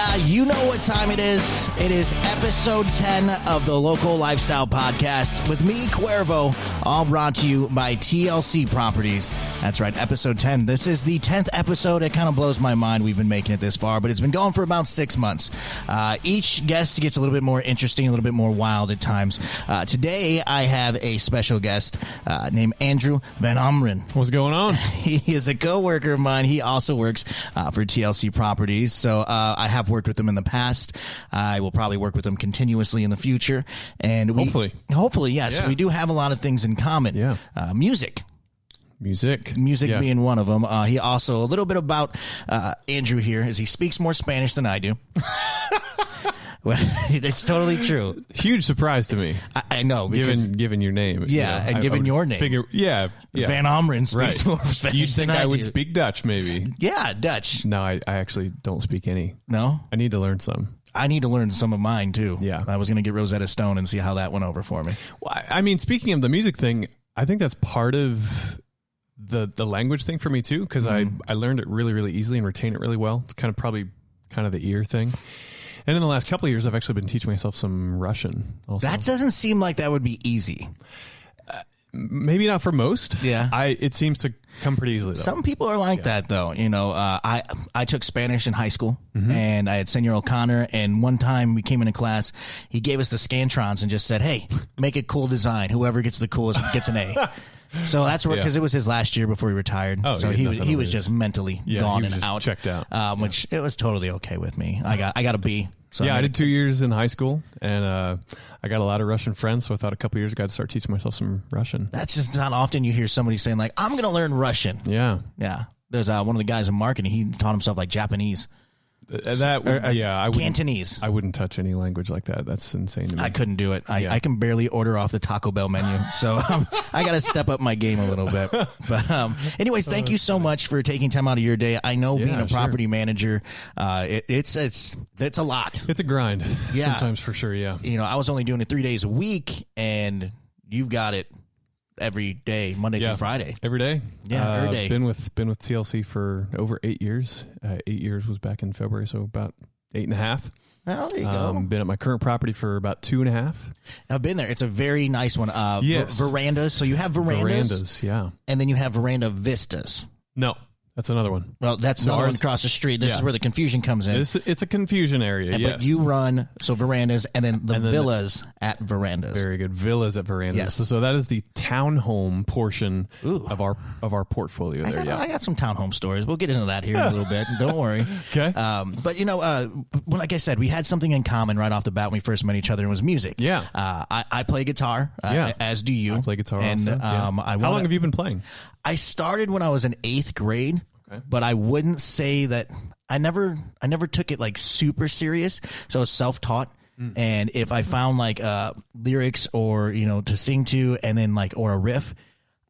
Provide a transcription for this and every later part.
Yeah, you know what time it is. It is episode 10 of the Local Lifestyle Podcast with me, Cuervo, all brought to you by TLC Properties. That's right, episode 10. This is the 10th episode. It kind of blows my mind we've been making it this far, but it's been going for about 6 months. Each guest gets a little bit more interesting, a little bit more wild at times. Today, I have a special guest named Andrew VanOmmeren. What's going on? He is a co-worker of mine. He also works for TLC Properties. So I have worked with him in the past. I will probably work with him continuously in the future. And hopefully, yes. Yeah. We do have a lot of things in common. Yeah. Music Yeah. being one of them. He also, a little bit about Andrew here is he speaks more Spanish than I do. Well, it's totally true. Huge surprise to me. I know. Because, given your name. Yeah, and given your name. Yeah. VanOmmeren speaks more Spanish You'd think than I would do. speak Dutch, maybe. Yeah, Dutch. No, I actually don't speak any. No? I need to learn some. I need to learn some of mine, too. Yeah. I was going to get Rosetta Stone and see how that went over for me. Well, I mean, speaking of the music thing, I think that's part of the language thing for me, too, because I learned it really, really easily and retain it really well. It's probably the ear thing. And in the last couple of years, I've actually been teaching myself some Russian also. That doesn't seem like that would be easy. Maybe not for most. Yeah. It seems to come pretty easily, though. Some people are like that, though. You know, I took Spanish in high school, and I had Senor O'Connor, and one time we came into class, he gave us the Scantrons and just said, hey, make a cool design. Whoever gets the coolest gets an A. So that's where, because it was his last year before he retired. Oh, so he was just mentally gone and out. Checked out. Which it was totally okay with me. I got a B. So I did 2 years in high school, and I got a lot of Russian friends, so I thought a couple years ago I'd start teaching myself some Russision. That's just not often you hear somebody saying, like, I'm going to learn Russian. Yeah. Yeah. There's one of the guys in marketing, he taught himself, like, Japanese. Cantonese. I wouldn't touch any language like that. That's insane to me. I couldn't do it. I can barely order off the Taco Bell menu, so I got to step up my game a little bit. But anyways, thank you so much for taking time out of your day. I know being a property manager, it's a lot. It's a grind. Yeah. Sometimes for sure. Yeah. You know, I was only doing it 3 days a week, and you've got it every day, Monday through Friday. Every day? Yeah, every day. Been with TLC for over 8 years. 8 years was back in February, so about 8.5. Well, there you go. Been at my current property for about 2.5. I've been there. It's a very nice one. Yes. Verandas. So you have verandas. Yeah. And then you have veranda vistas. No. That's another one. Well, that's another one across the street. This is where the confusion comes in. It's a confusion area, yes. But you run, verandas, and then villas at verandas. Very good. Villas at verandas. Yes. So that is the townhome portion of our portfolio there, I got some townhome stories. We'll get into that here in a little bit. Don't worry. Okay. But, you know, like I said, we had something in common right off the bat when we first met each other, and it was music. Yeah. I play guitar, as do you. I play guitar and, also. How long have you been playing? I started when I was in 8th grade. Okay. But I wouldn't say that I never took it like super serious. So I was self-taught. And if I found like lyrics or, you know, to sing to, and then like, or a riff,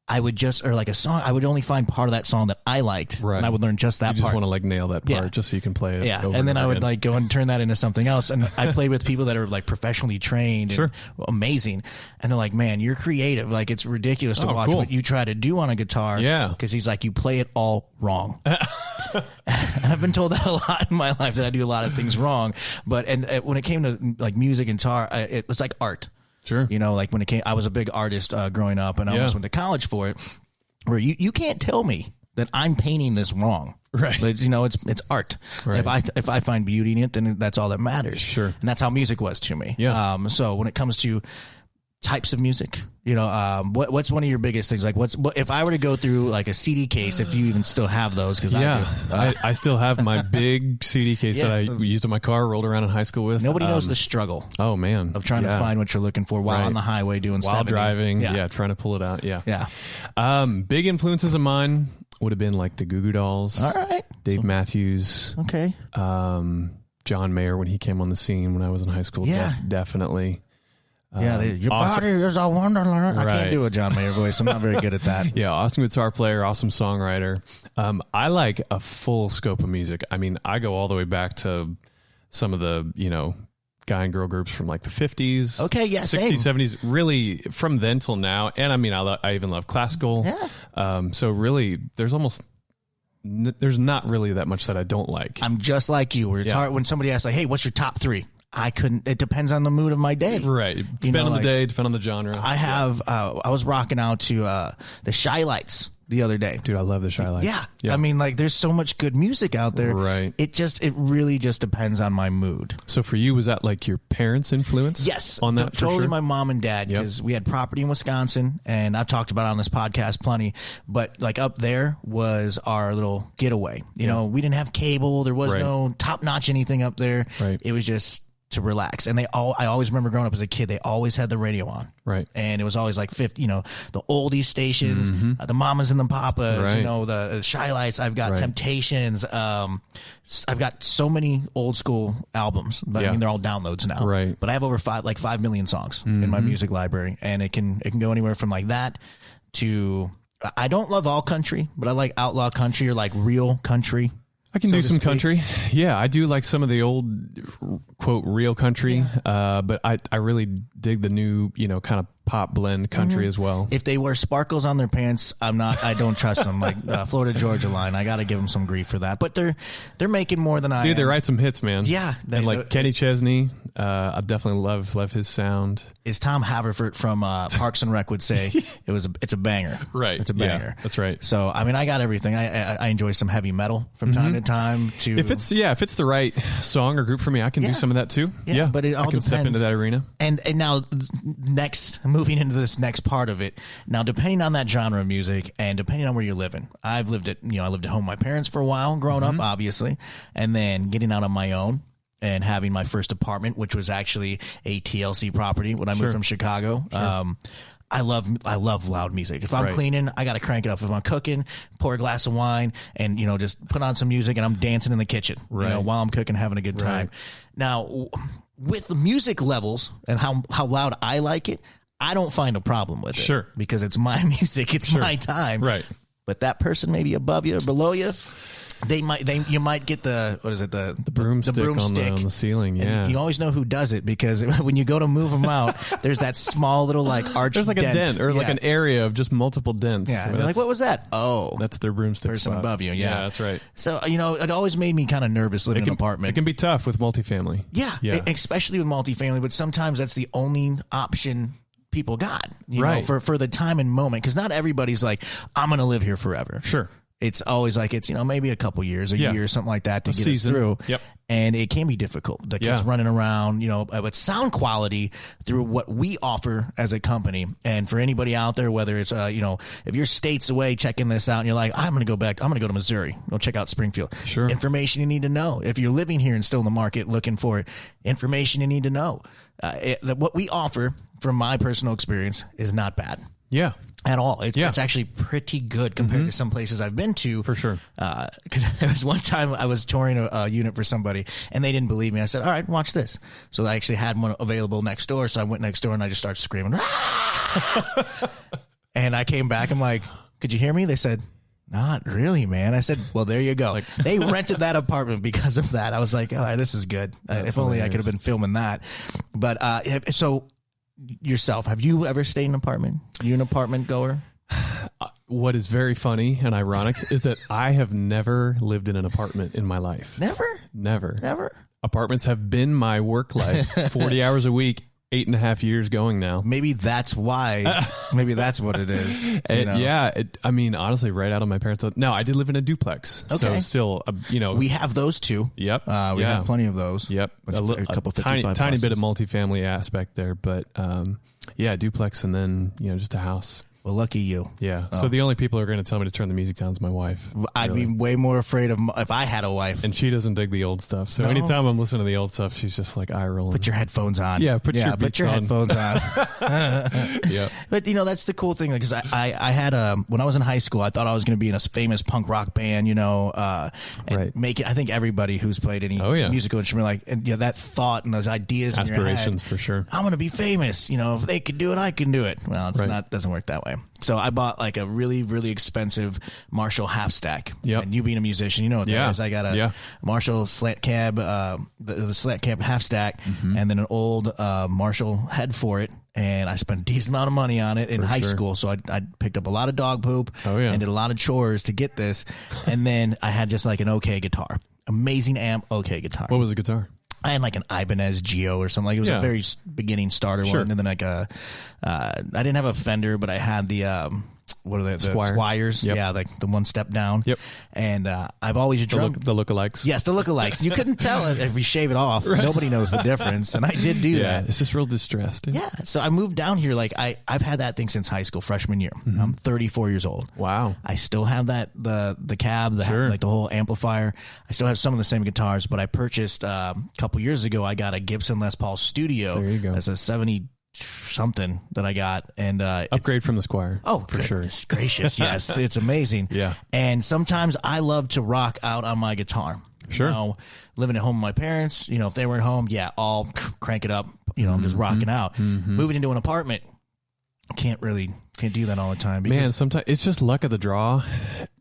I would or like a song, I would only find part of that song that I liked. Right. And I would learn just that part. You just want to like nail that part just so you can play it. Yeah. And then I would like go and turn that into something else. And I played with people that are like professionally trained and amazing. And they're like, man, you're creative. Like, it's ridiculous to watch what you try to do on a guitar. Yeah. Because he's like, you play it all wrong. And I've been told that a lot in my life, that I do a lot of things wrong. But when it came to like music and guitar, it was like art. Sure. You know, like when it came, I was a big artist growing up, and I almost went to college for it, where you can't tell me that I'm painting this wrong. Right. It's, you know, it's art. Right. If I find beauty in it, then that's all that matters. Sure. And that's how music was to me. Yeah. So when it comes to types of music, you know, what's one of your biggest things? Like, what if I were to go through like a CD case, if you even still have those? Because I still have my big CD case that I used in my car, rolled around in high school with. Nobody knows the struggle. Oh man, of trying to find what you're looking for while on the highway doing while 70. driving. Trying to pull it out. Yeah. Big influences of mine would have been like the Goo Goo Dolls. All right. Dave Matthews. Okay. John Mayer when he came on the scene when I was in high school. Yeah. Definitely. Your body is a wonderland. I can't do a John Mayer voice. I'm not very good at that. Yeah, awesome guitar player, awesome songwriter. I like a full scope of music. I mean, I go all the way back to some of the, you know, guy and girl groups from like the 50s. Okay, yeah, 60s, same. 70s, really from then till now. And I mean, I even love classical. Yeah. So really, there's almost there's not really that much that I don't like. I'm just like you, where it's hard when somebody asks, like, hey, what's your top 3? I couldn't. It depends on the mood of my day. Right. Depend on the day, depend on the genre. I was rocking out to the Shy Lights the other day. Dude, I love the Shy Lights. Yeah. I mean, like, there's so much good music out there. Right. It really just depends on my mood. So for you, was that like your parents' influence? Yes. On that, totally sure? My mom and dad, because we had property in Wisconsin, and I've talked about it on this podcast plenty, but like up there was our little getaway. You know, we didn't have cable. There was no top-notch anything up there. Right. It was just to relax. And I always remember growing up as a kid, they always had the radio on. Right. And it was always like 50, the oldies stations, the mamas and the papas, the Shy Lights. I've got Temptations. I've got so many old school albums, but I mean, they're all downloads now. Right. But I have over 5 million songs in my music library, and it can go anywhere from like that to, I don't love all country, but I like outlaw country or like real country. I can do some country. Yeah, I do like some of the old, quote, real country. But I really dig the new, kind of pop blend country as well. If they wear sparkles on their pants, I don't trust them. Like Florida Georgia Line, I got to give them some grief for that. But they're making more than I am. Dude, they write some hits, man. Yeah. And like Kenny Chesney, I definitely love his sound. As Tom Haverford from Parks and Rec would say, it's a banger. Right. It's a banger. Yeah, that's right. So, I mean, I got everything. I enjoy some heavy metal from time to time. If it's the right song or group for me, I can do some of that too. Yeah, but it all I can depends. Step into that arena. And now, moving into this next part of it, now depending on that genre of music and depending on where you're living, I lived at home with my parents for a while, growing up, obviously, and then getting out on my own and having my first apartment, which was actually a TLC property when I moved from Chicago. Sure. I love loud music. If I'm cleaning, I got to crank it up. If I'm cooking, pour a glass of wine and, just put on some music and I'm dancing in the kitchen, while I'm cooking, having a good time. Now, with the music levels and how loud I like it, I don't find a problem with it. Sure. Because it's my music. It's my time. Right. But that person maybe above you or below you, you might get the broomstick on the ceiling. Yeah. And you always know who does it because when you go to move them out, there's that small little like arch. There's like a dent or like an area of just multiple dents. Yeah. And like, what was that? Oh, that's their broomstick person spot. above you. Yeah, that's right. So it always made me kind of nervous living in an apartment. It can be tough with multifamily. Yeah. Especially with multifamily, but sometimes that's the only option people got, for the time and moment, because not everybody's like, I'm going to live here forever. Sure. It's always like it's maybe a couple years, a year, something like that to get us through. Yep. And it can be difficult. The kids running around, but sound quality through what we offer as a company. And for anybody out there, whether it's if you're states away checking this out and you're like, I'm going to go to Missouri, go check out Springfield. Sure. Information you need to know. If you're living here and still in the market looking for it, information you need to know. What we offer, from my personal experience, is not bad. Yeah. At all. It's actually pretty good compared to some places I've been to. For sure. Because there was one time I was touring a unit for somebody, and they didn't believe me. I said, all right, watch this. So I actually had one available next door, so I went next door, and I just started screaming. And I came back, I'm like, could you hear me? They said, not really, man. I said, well, there you go. They rented that apartment because of that. I was like, all right, this is good. If only I could have been filming that. But so... yourself, have you ever stayed in an apartment? Are you an apartment goer? What is very funny and ironic is that I have never lived in an apartment in my life. Never. Apartments have been my work life. 40 hours a week, 8.5 years going now. Maybe that's why. Maybe that's what it is. Yeah. I mean, honestly, right out of my parents' No, I did live in a duplex. Okay. So still, we have those too. Yep. We have plenty of those. Yep. A couple tiny bit of multifamily aspect there, but duplex and then just a house. Well, lucky you. Yeah. So the only people who are going to tell me to turn the music down is my wife. I'd be way more afraid of if I had a wife. And she doesn't dig the old stuff. So anytime I'm listening to the old stuff, she's just like eye rolling. Put your headphones on. Yeah. Put your headphones on. Yeah. But that's the cool thing, because I had when I was in high school, I thought I was going to be in a famous punk rock band, and make it. I think everybody who's played any musical instrument, that thought and those ideas, aspirations, in your head, for sure. I'm going to be famous. If they could do it, I can do it. Well, it's not. Doesn't work that way. So I bought like a really, really expensive Marshall half stack. Yep. And you being a musician, you know what that is. I got a Marshall slant cab, the slant cab half stack, and then an old Marshall head for it. and I spent a decent amount of money on it in high school. So I picked up a lot of dog poop and did a lot of chores to get this. And then I had just like an okay guitar, amazing amp, okay guitar. What was the guitar? I had like an Ibanez Geo or something. Like it was a very beginning starter one. And then like I didn't have a Fender, but I had the what are they? The Squires. Yep. Yeah, like the one step down. Yep. And I've always drummed. The lookalikes. Yes, the lookalikes. You couldn't tell it if we shave it off. Right. Nobody knows the difference. And I did do that. It's just real distressed. Yeah. So I moved down here. Like I've had that thing since high school, freshman year. I'm 34 years old. Wow. I still have that, the cab, like the whole amplifier. I still have some of the same guitars, but I purchased a couple years ago, I got a Gibson Les Paul Studio. There you go. That's a 70 something that I got, and upgrade from the Squire. Oh, for sure. Gracious. Yes. It's amazing. Yeah. And sometimes I love to rock out on my guitar. Sure. You know, living at home with my parents, you know, if they weren't home, I'll crank it up. You know, I'm just rocking out. Moving into an apartment, can't do that all the time. Man, sometimes it's just luck of the draw.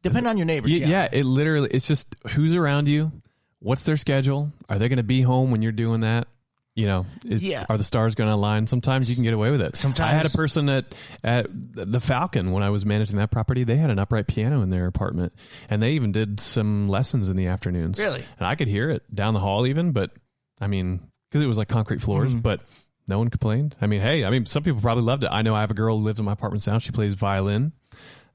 Depending on your neighbors. Yeah. It's just who's around you, what's their schedule, are they going to be home when you're doing that? You know, are the stars going to align? Sometimes you can get away with it. Sometimes I had a person at the Falcon when I was managing that property. They had an upright piano in their apartment, and they even did some lessons in the afternoons. Really? And I could hear it down the hall even, but I mean, because it was like concrete floors, but no one complained. I mean, some people probably loved it. I know I have a girl who lives in my apartment now. She plays violin.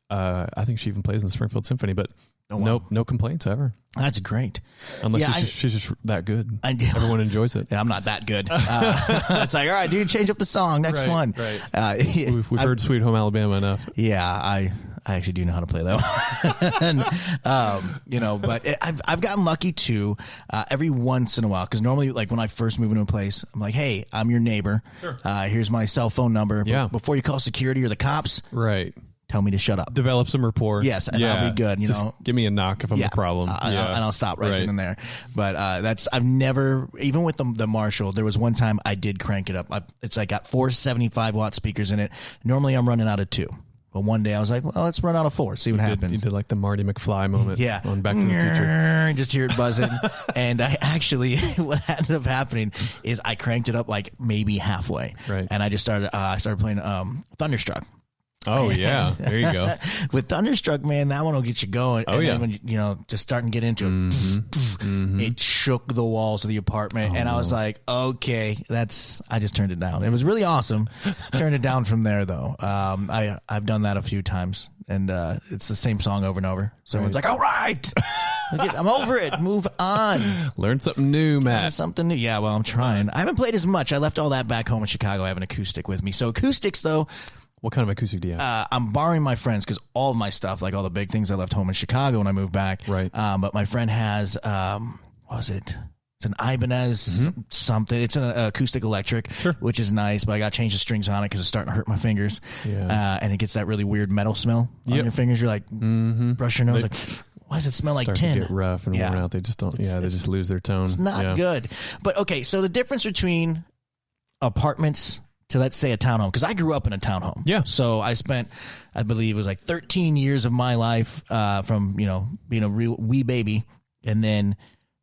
I think she even plays in the Springfield Symphony, but no complaints ever. That's great. Unless she's just that good. Everyone enjoys it. Yeah, I'm not that good. It's like, all right, dude, change up the song. Next one. Right. We've heard Sweet Home Alabama enough. Yeah, I actually do know how to play that one. You know, but I've gotten lucky too. Every once in a while, because normally, like when I first move into a place, I'm like, hey, I'm your neighbor. Sure. Here's my cell phone number. Yeah. Before you call security or the cops. Right. Tell me to shut up. Develop some rapport. Yes, and I'll be good. You know, give me a knock if I'm a problem. And I'll stop right then and there. But I've never, even with the Marshall, there was one time I did crank it up. I got 4 75-watt speakers in it. Normally I'm running out of 2. But one day I was like, well, let's run out of 4, see what happens. You did like the Marty McFly moment on Back to the Future. Just hear it buzzing. And I actually, what ended up happening is I cranked it up like maybe halfway. Right. And I just started playing Thunderstruck. Oh yeah, there you go. With Thunderstruck, man, that one will get you going. Oh, and then when you just starting to get into it, it shook the walls of the apartment, and I was like, okay, I just turned it down. It was really awesome. Turned it down from there though. I've done that a few times, and it's the same song over and over. So everyone's like, all right, I'm over it. Move on. Learn something new, Matt. Something new. Yeah, well, I'm trying. I haven't played as much. I left all that back home in Chicago. I have an acoustic with me. So acoustics though. What kind of acoustic do you have? I'm borrowing my friend's because all of my stuff, like all the big things I left home in Chicago when I moved back. Right. But my friend has, what was it? It's an Ibanez something. It's an acoustic electric, which is nice, but I got to change the strings on it because it's starting to hurt my fingers. Yeah. And it gets that really weird metal smell on your fingers. You're like, brush your nose, like, why does it smell like tin? To get rough and worn out. They just don't, they just lose their tone. It's not good. But okay, so the difference between apartments to, let's say, a townhome, because I grew up in a townhome. Yeah. So I spent, I believe it was like 13 years of my life from, being a wee baby and then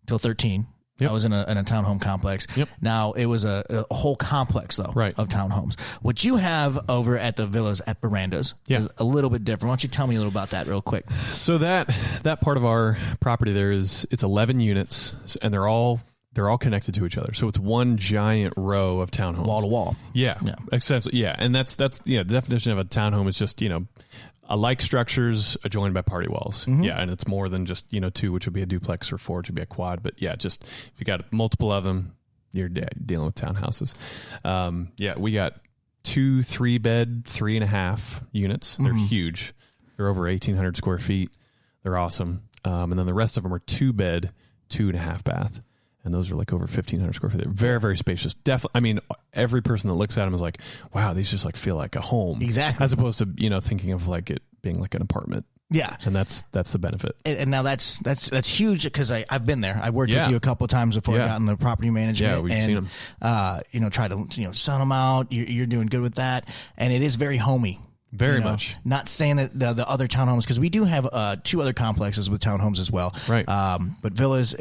till 13. Yep. I was in a townhome complex. Yep. Now, it was a whole complex, though, of townhomes. What you have over at the villas at Verandas is a little bit different. Why don't you tell me a little about that real quick? So that part of our property there it's 11 units, and they're all connected to each other. So it's one giant row of townhomes. Wall to wall. Yeah. Essentially, yeah. And that's the definition of a townhome is just, alike structures adjoined by party walls. Yeah. And it's more than just, 2, which would be a duplex, or 4, which would be a quad. But yeah, just if you got multiple of them, you're dealing with townhouses. We got 2 3-bed, 3.5 units. They're huge. They're over 1,800 square feet. They're awesome. And then the rest of them are 2-bed, 2.5 bath. And those are like over 1,500 square feet. They're very, very spacious. Definitely. I mean, every person that looks at them is like, wow, these just like feel like a home. Exactly. As opposed to, thinking of like it being like an apartment. Yeah. And that's the benefit. And now that's huge because I've been there. I worked with you a couple of times before I got in the property management. Yeah, we've seen them. Try to, sell them out. You're doing good with that. And it is very homey. Very much. Not saying that the other townhomes, because we do have 2 other complexes with townhomes as well. Right. But villas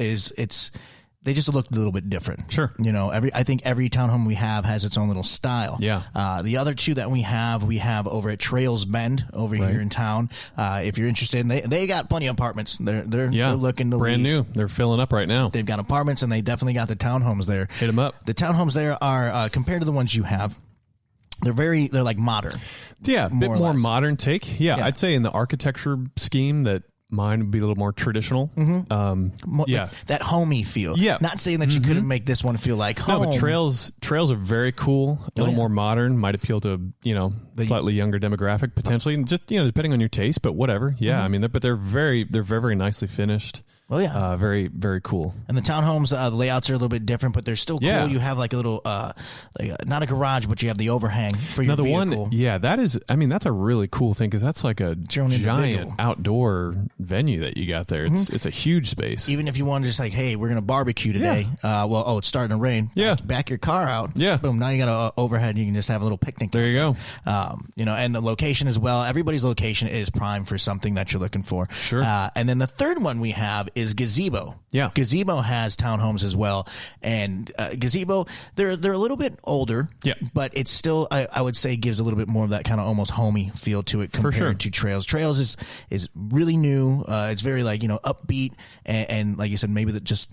they just look a little bit different. Sure. You know, I think every townhome we have has its own little style. Yeah. The other two that we have over at Trails Bend over here in town. If you're interested, they got plenty of apartments. They're looking to brand lease. new. They're filling up right now. They've got apartments, and they definitely got the townhomes there. Hit them up. The townhomes there are compared to the ones you have. They're like modern. Yeah, a bit more modern take. Yeah, I'd say in the architecture scheme that mine would be a little more traditional. That homey feel. Yeah. Not saying that you couldn't make this one feel like home. No, but trails are very cool. A little more modern. Might appeal to, slightly younger demographic potentially. Just, depending on your taste, but whatever. Yeah, I mean, but they're very, very nicely finished. Oh, yeah. Very, very cool. And the townhomes, the layouts are a little bit different, but they're still cool. Yeah. You have like a little, not a garage, but you have the overhang for your vehicle. That's a really cool thing because that's like a giant outdoor venue that you got there. It's a huge space. Even if you want to just like, hey, we're going to barbecue today. Yeah. It's starting to rain. Yeah. Back your car out. Yeah. Boom. Now you got an overhead. You can just have a little picnic. There you go. And the location as well. Everybody's location is prime for something that you're looking for. Sure. And then the third one we have is Gazebo. Yeah. Gazebo has townhomes as well. And Gazebo, they're a little bit older. Yeah. But it's still, I would say, gives a little bit more of that kind of almost homey feel to it compared to Trails. Trails is really new. It's very upbeat and like you said, maybe that just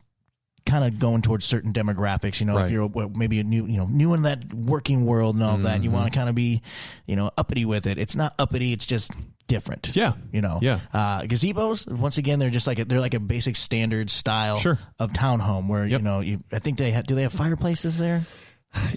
kind of going towards certain demographics, if you're maybe a new in that working world and all that, you want to kind of be, uppity with it. It's not uppity. It's just different. Yeah. Gazebos, once again, they're just they're like a basic standard style of townhome where, I think do they have fireplaces there?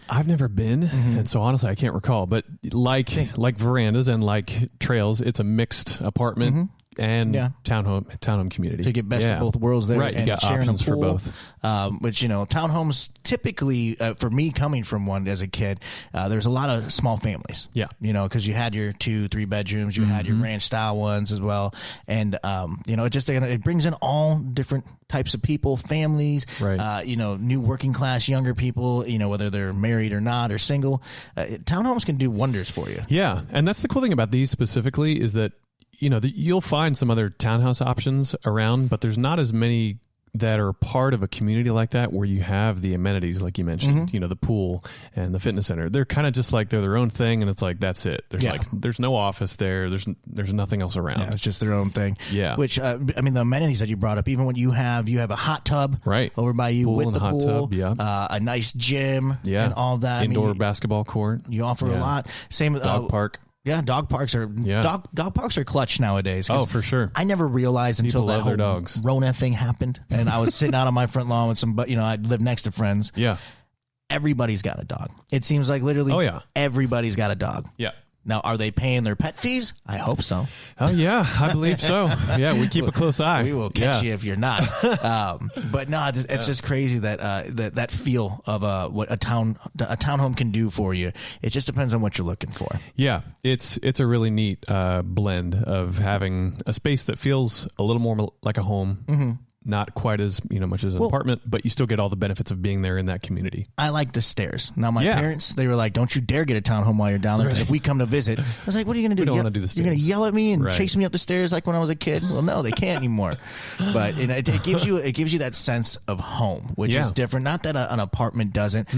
I've never been, and so honestly, I can't recall. But like verandas and like Trails, it's a mixed apartment and townhome community. To get best of both worlds there. Right, and you got sharing options a pool, for both. Which, townhomes typically, for me coming from one as a kid, there's a lot of small families. Yeah. Because you had your 2-3 bedrooms, you had your ranch style ones as well. And, it brings in all different types of people, families, new working class, younger people, whether they're married or not or single. Townhomes can do wonders for you. Yeah. And that's the cool thing about these specifically is that you'll find some other townhouse options around, but there's not as many that are part of a community like that where you have the amenities like you mentioned, the pool and the fitness center. They're kind of just like they're their own thing, and it's like that's it. There's no office there. There's nothing else around. Yeah, it's just their own thing. Yeah. Which the amenities that you brought up, even when you have a hot tub over by you pool with and the hot pool, tub, a nice gym, and all that. Indoor basketball court. You offer a lot. Same with dog park. Yeah, dog parks are dog parks are clutch nowadays. Oh, for sure. I never realized until that whole dogs. Rona thing happened, and I was sitting out on my front lawn with some, I live next to friends. Yeah, everybody's got a dog. It seems like literally, everybody's got a dog. Yeah. Now, are they paying their pet fees? I hope so. Oh, yeah, I believe so. Yeah, we keep a close eye. We will catch you if you're not. But no, it's just crazy that that feel of what a townhome can do for you. It just depends on what you're looking for. Yeah, it's a really neat blend of having a space that feels a little more like a home. Not quite as much as an apartment, but you still get all the benefits of being there in that community. I like the stairs. Now my parents, they were like, "Don't you dare get a townhome while you're down there, because if we come to visit," I was like, "What are you going to do? We don't want to do the stairs. You're going to yell at me and chase me up the stairs like when I was a kid?" Well, no, they can't anymore. But it gives you that sense of home, which is different. Not that an apartment doesn't.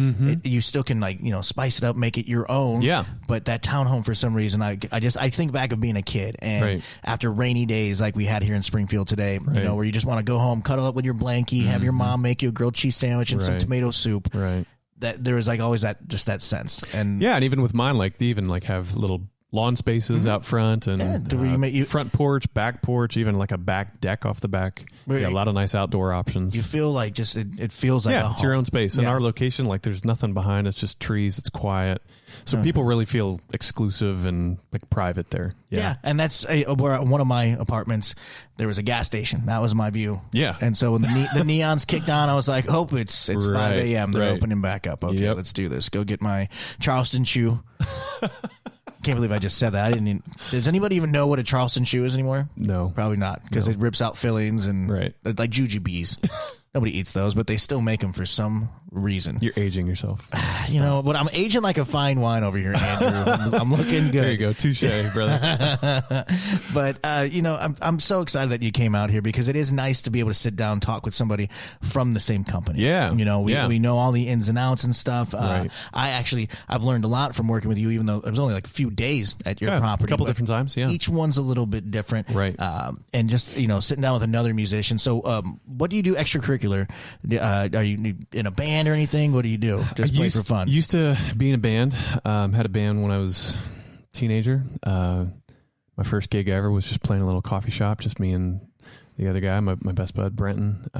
You still can spice it up, make it your own. Yeah. But that townhome, for some reason, I think back of being a kid and after rainy days like we had here in Springfield today, where you just want to go home, cuddle up with your blankie, have your mom make you a grilled cheese sandwich and some tomato soup. Right. That there was always that sense. And and even with mine, they even have little lawn spaces out front and front porch, back porch, even like a back deck off the back. A lot of nice outdoor options. You feel like just it feels like a it's your own space. In our location, there's nothing behind. It's just trees. It's quiet. So people really feel exclusive and private there. Yeah. And that's where one of my apartments, there was a gas station. That was my view. Yeah. And so when the neons kicked on, I was like, "Oh, it's 5 a.m. They're opening back up. Okay, let's do this. Go get my Charleston chew." Can't believe I just said that. Does anybody even know what a Charleston chew is anymore? No, probably not, because it rips out fillings and like jujubes. Nobody eats those, but they still make them for some reason. You're aging yourself. You know, but I'm aging like a fine wine over here, Andrew. I'm looking good. There you go. Touche, brother. But, you know, I'm so excited that you came out here because it is nice to be able to sit down and talk with somebody from the same company. Yeah. You know, we know all the ins and outs and stuff. Right. I've learned a lot from working with you, even though it was only like a few days at your property. A couple different times, yeah. Each one's a little bit different. Right. And just, you know, sitting down with another musician. So what do you do extracurricular? Are you in a band or anything? What do you do? Just play for fun? Used to be in a band. Had a band when I was a teenager. My first gig ever was just playing a little coffee shop, just me and the other guy, my best bud, Brenton,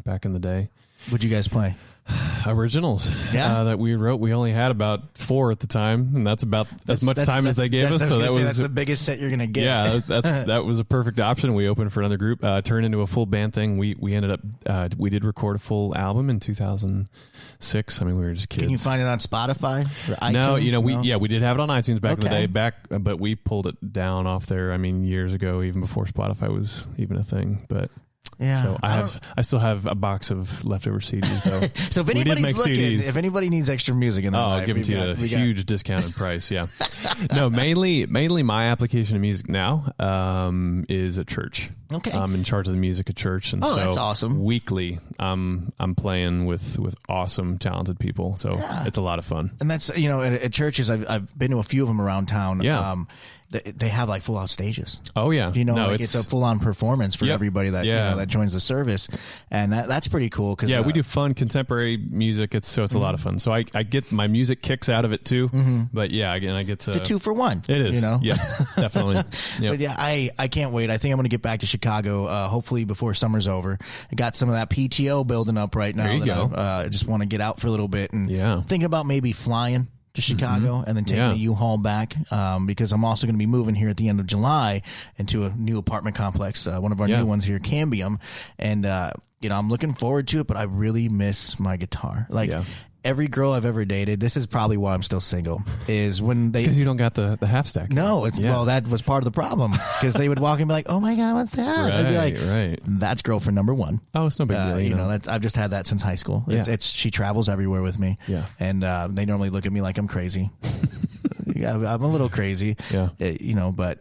back in the day. What'd you guys play? Originals that we wrote. We only had about 4 at the time, and that's about as much time as they gave us. So that's the biggest set you're gonna get. Yeah, that was a perfect option. We opened for another group, turned into a full band thing. We ended up we did record a full album in 2006. I mean, we were just kids. Can you find it on Spotify or iTunes? No, you know, we did have it on iTunes back in the day, but we pulled it down off there. I mean, years ago, even before Spotify was even a thing. But yeah, so I still have a box of leftover CDs though. So if anybody's looking, CDs. if anybody needs extra music in their life, I'll give them to you at a huge discounted price. Yeah, no, mainly my application of music now is at church. Okay, I'm in charge of the music at church, and so that's awesome. Weekly, I'm playing with awesome, talented people, so it's a lot of fun. And that's, you know, at churches, I've been to a few of them around town. Yeah. They have like full out stages. Oh yeah, you know, it's a full on performance for everybody that you know, that joins the service, and that's pretty cool. Cause, we do fun contemporary music. It's a lot of fun. So I get my music kicks out of it too. But yeah, again, I get to it's a 2 for 1. It is, you know, yeah, definitely. Yep. But yeah, I can't wait. I think I'm going to get back to Chicago. Hopefully before summer's over. I got some of that PTO building up right now. There you go. I just want to get out for a little bit and Yeah. thinking about maybe flying to Chicago and then taking the U-Haul back because I'm also going to be moving here at the end of July into a new apartment complex, one of our new ones here, Cambium, and you know, I'm looking forward to it, but I really miss my guitar. Like every girl I've ever dated, this is probably why I'm still single, is when they... because you don't got the half stack. No, well, that was part of the problem because they would walk and be like, oh my God, what's that? I'd be like, that's girlfriend number 1. Oh, it's no big deal. You know, I've just had that since high school. She travels everywhere with me. Yeah. And they normally look at me like I'm crazy. I'm a little crazy. Yeah. You know, but...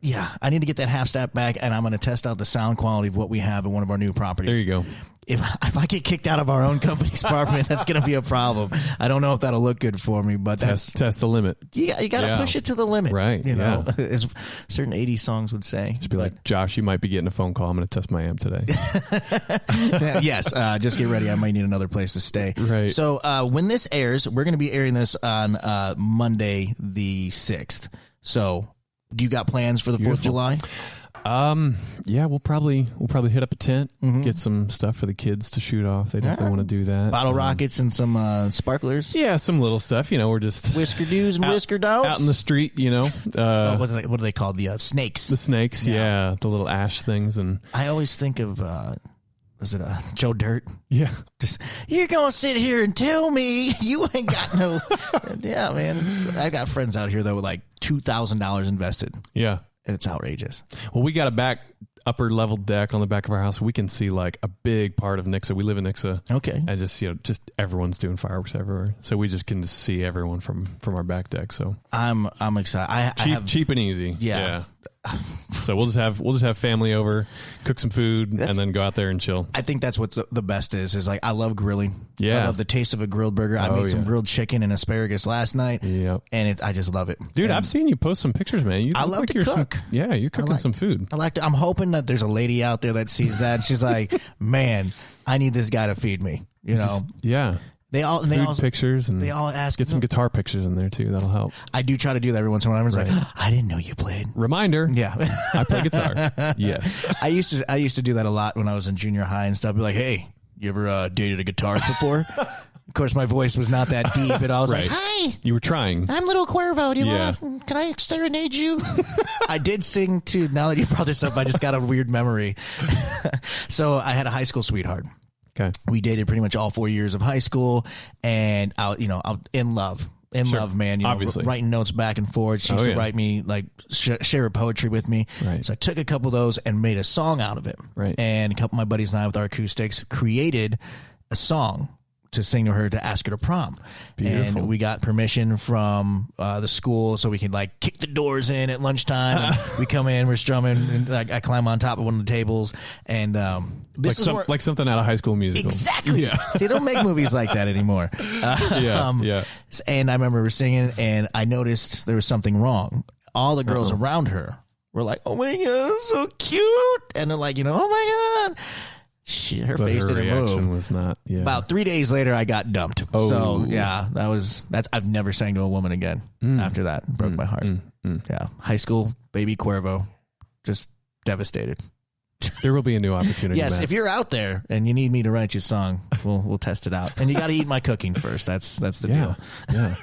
yeah, I need to get that half stack back, and I'm going to test out the sound quality of what we have in one of our new properties. There you go. If I get kicked out of our own company's apartment, that's going to be a problem. I don't know if that'll look good for me, but test the limit. You got to push it to the limit, right? You know, as certain 80s songs would say. Just be like, Josh, you might be getting a phone call. I'm going to test my amp today. Yes, just get ready. I might need another place to stay. Right. So when this airs, we're going to be airing this on Monday the 6th. So. Do you got plans for the 4th of July? Yeah, we'll probably hit up a tent, get some stuff for the kids to shoot off. They definitely want to do that. Bottle rockets and some sparklers. Yeah, some little stuff. You know, we're just whisker doos and whisker dogs out in the street. You know, what are they called? The snakes. The snakes. Yeah, the little ash things. And I always think of. Was it Joe Dirt? Yeah. Just, you're going to sit here and tell me you ain't got no... Yeah, man. I got friends out here, though, with like $2,000 invested. Yeah. It's outrageous. Well, we got a upper level deck on the back of our house. We can see like a big part of Nixa. We live in Nixa. Okay. And just everyone's doing fireworks everywhere. So we just can see everyone from our back deck. So I'm excited. Cheap and easy. Yeah. So we'll just have family over, cook some food, and then go out there and chill. I think that's what the best is like I love grilling. Yeah. I love the taste of a grilled burger. I made some grilled chicken and asparagus last night. Yep. And I just love it. Dude, and I've seen you post some pictures, man. I love to cook. You're cooking some food. I'm hoping that there's a lady out there that sees that. She's like, man, I need this guy to feed me. You know? Yeah. They all pictures, and they all ask. Get some guitar pictures in there too. That'll help. I do try to do that every once in a while. Everyone's like, I didn't know you played. Reminder. Yeah, I play guitar. Yes, I used to do that a lot when I was in junior high and stuff. Be like, hey, you ever dated a guitarist before? Of course, my voice was not that deep, but I was like, hi. You were trying. I'm little Cuervo. Can I serenade you? I did sing too. Now that you brought this up, I just got a weird memory. So I had a high school sweetheart. Okay. We dated pretty much all 4 years of high school, and I was in love. in love, man. You know, obviously. Writing notes back and forth. She used to write me, like, share her poetry with me. Right. So I took a couple of those and made a song out of it. Right. And a couple of my buddies and I, with our acoustics, created a song to sing to her, to ask her to prom. Beautiful. And we got permission from the school so we could, like, kick the doors in at lunchtime. And we come in, we're strumming, and like, I climb on top of one of the tables. And this is like something out of High School Musical. Exactly. Yeah. See, they don't make movies like that anymore. Yeah. And I remember singing, and I noticed there was something wrong. All the girls around her were like, "Oh my God, so cute," and they're like, "Oh my God." Her But face her didn't reaction move. was not. Yeah. About 3 days later, I got dumped. Oh. So yeah, that's. I've never sang to a woman again after that. Broke my heart. Yeah, high school baby Cuervo, just devastated. There will be a new opportunity. Yes, Matt. if you're out there and you need me to write you a song, we'll test it out. And you got to eat my cooking first. That's the deal. Yeah.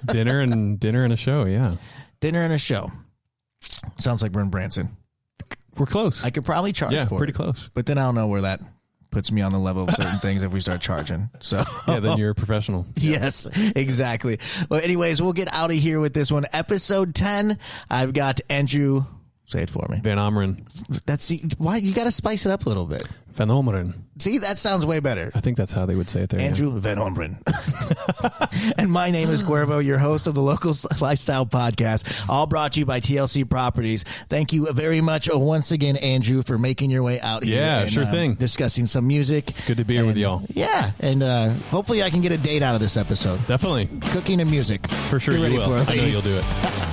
dinner and a show. Yeah. Dinner and a show. Sounds like we're in Branson. We're close. I could probably charge for it. pretty close. But then I don't know where that puts me on the level of certain things if we start charging. So Yeah, then you're a professional. Yes, exactly. Well, anyways, we'll get out of here with this one. Episode 10. I've got Andrew. Say it for me. VanOmmeren. Why you got to spice it up a little bit. VanOmmeren. See, that sounds way better. I think that's how they would say it there. Andrew VanOmmeren. And my name is Cuervo, your host of the Local Lifestyle Podcast, all brought to you by TLC Properties. Thank you very much once again, Andrew, for making your way out here. Yeah, and, sure thing. Discussing some music. Good to be here with y'all. Yeah, and hopefully I can get a date out of this episode. Definitely. Cooking and music. For sure Get you ready will. for it, I know ladies. you'll do it.